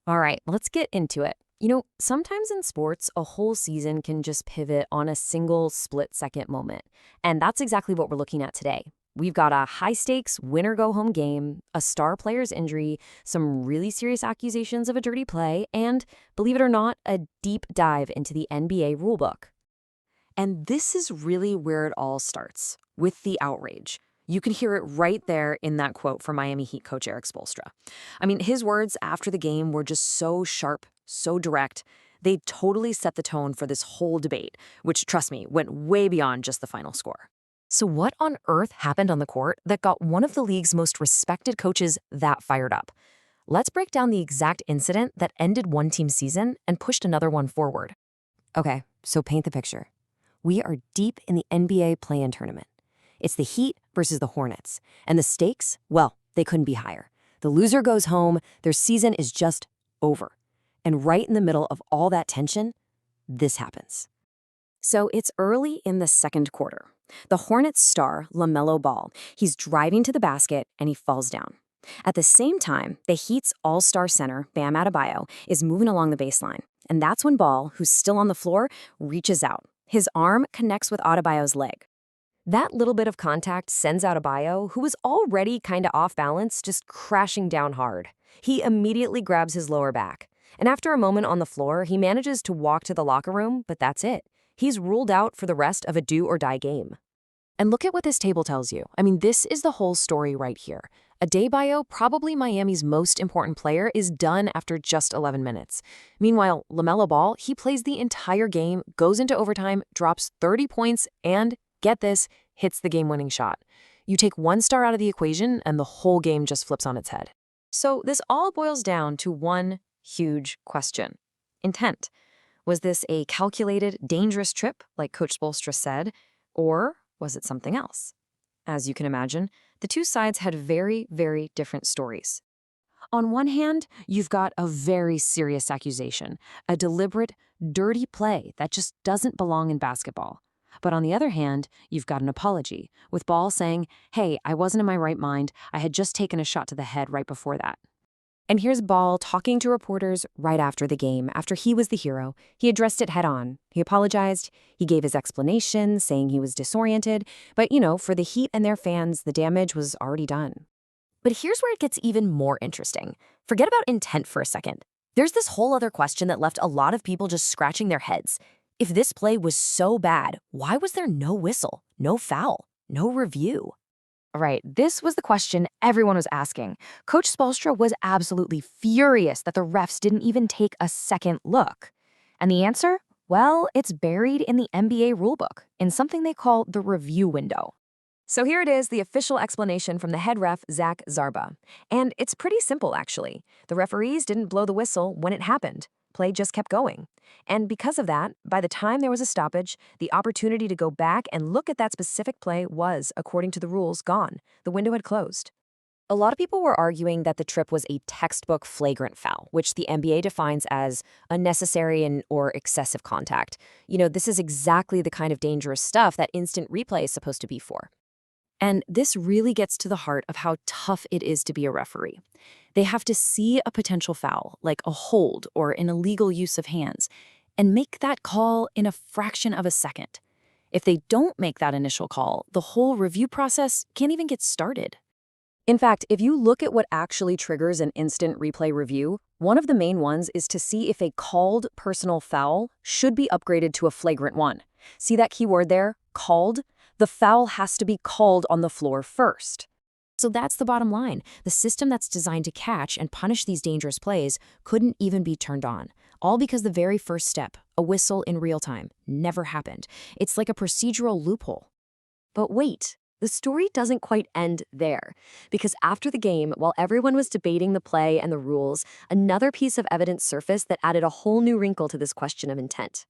All right, let's get into it. Sometimes in sports, a whole season can just pivot on a single split-second moment. And that's exactly what we're looking at today. We've got a high-stakes winner-go-home game, a star player's injury, some really serious accusations of a dirty play, and, believe it or not, a deep dive into the NBA rulebook. And this is really where it all starts, with the outrage. You can hear it right there in that quote from Miami Heat coach Eric Spoelstra. I mean, his words after the game were just so sharp, so direct. They totally set the tone for this whole debate, which, trust me, went way beyond just the final score. So what on earth happened on the court that got one of the league's most respected coaches that fired up? Let's break down the exact incident that ended one team's season and pushed another one forward. Okay, so paint the picture. We are deep in the NBA play-in tournament. It's the Heat versus the Hornets. And the stakes, well, they couldn't be higher. The loser goes home, their season is just over. And right in the middle of all that tension, this happens. So it's early in the second quarter. The Hornets star, LaMelo Ball, he's driving to the basket and he falls down. At the same time, the Heat's all-star center, Bam Adebayo, is moving along the baseline. And that's when Ball, who's still on the floor, reaches out. His arm connects with Adebayo's leg. That little bit of contact sends Adebayo, who was already kind of off balance, just crashing down hard. He immediately grabs his lower back. And after a moment on the floor, he manages to walk to the locker room, but that's it. He's ruled out for the rest of a do-or-die game. And look at what this table tells you. I mean, this is the whole story right here. Adebayo, probably Miami's most important player, is done after just 11 minutes. Meanwhile, LaMelo Ball, he plays the entire game, goes into overtime, drops 30 points, and, get this, hits the game-winning shot. You take one star out of the equation, and the whole game just flips on its head. So this all boils down to one huge question. Intent. Was this a calculated, dangerous trip, like Coach Spoelstra said, or was it something else? As you can imagine, the two sides had very, very different stories. On one hand, you've got a very serious accusation, a deliberate, dirty play that just doesn't belong in basketball. But on the other hand, you've got an apology, with Ball saying, hey, I wasn't in my right mind, I had just taken a shot to the head right before that. And here's Ball talking to reporters right after the game, after he was the hero. He addressed it head on. He apologized. He gave his explanation, saying he was disoriented. But, for the Heat and their fans, the damage was already done. But here's where it gets even more interesting. Forget about intent for a second. There's this whole other question that left a lot of people just scratching their heads. If this play was so bad, why was there no whistle, no foul, no review? Right, this was the question everyone was asking. Coach Spoelstra was absolutely furious that the refs didn't even take a second look. And the answer? Well, it's buried in the NBA rulebook, in something they call the review window. So here it is, the official explanation from the head ref, Zach Zarba. And it's pretty simple, actually. The referees didn't blow the whistle when it happened. Play just kept going. And because of that, by the time there was a stoppage, the opportunity to go back and look at that specific play was, according to the rules, gone. The window had closed. A lot of people were arguing that the trip was a textbook flagrant foul, which the NBA defines as unnecessary or excessive contact. This is exactly the kind of dangerous stuff that instant replay is supposed to be for. And this really gets to the heart of how tough it is to be a referee. They have to see a potential foul, like a hold or an illegal use of hands, and make that call in a fraction of a second. If they don't make that initial call, the whole review process can't even get started. In fact, if you look at what actually triggers an instant replay review, one of the main ones is to see if a called personal foul should be upgraded to a flagrant one. See that keyword there, called? The foul has to be called on the floor first. So that's the bottom line. The system that's designed to catch and punish these dangerous plays couldn't even be turned on. All because the very first step, a whistle in real time, never happened. It's like a procedural loophole. But wait, the story doesn't quite end there. Because after the game, while everyone was debating the play and the rules, another piece of evidence surfaced that added a whole new wrinkle to this question of intent.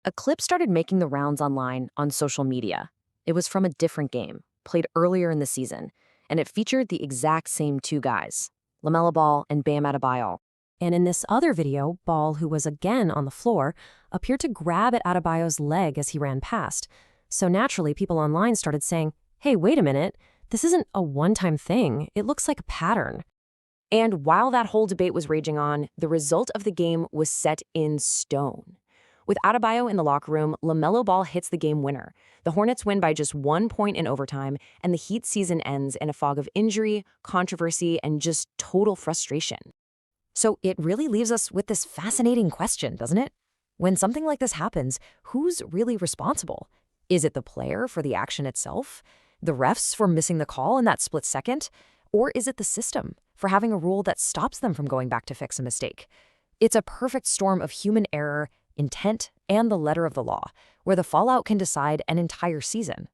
A clip started making the rounds online on social media. It was from a different game, played earlier in the season, and it featured the exact same two guys, LaMelo Ball and Bam Adebayo. And in this other video, Ball, who was again on the floor, appeared to grab at Adebayo's leg as he ran past. So naturally, people online started saying, hey, wait a minute, this isn't a one-time thing. It looks like a pattern. And while that whole debate was raging on, the result of the game was set in stone. With Adebayo in the locker room, LaMelo Ball hits the game winner. The Hornets win by just 1 point in overtime, and the Heat season ends in a fog of injury, controversy, and just total frustration. So it really leaves us with this fascinating question, doesn't it? When something like this happens, who's really responsible? Is it the player for the action itself? The refs for missing the call in that split second? Or is it the system for having a rule that stops them from going back to fix a mistake? It's a perfect storm of human error, intent, and the letter of the law, where the fallout can decide an entire season.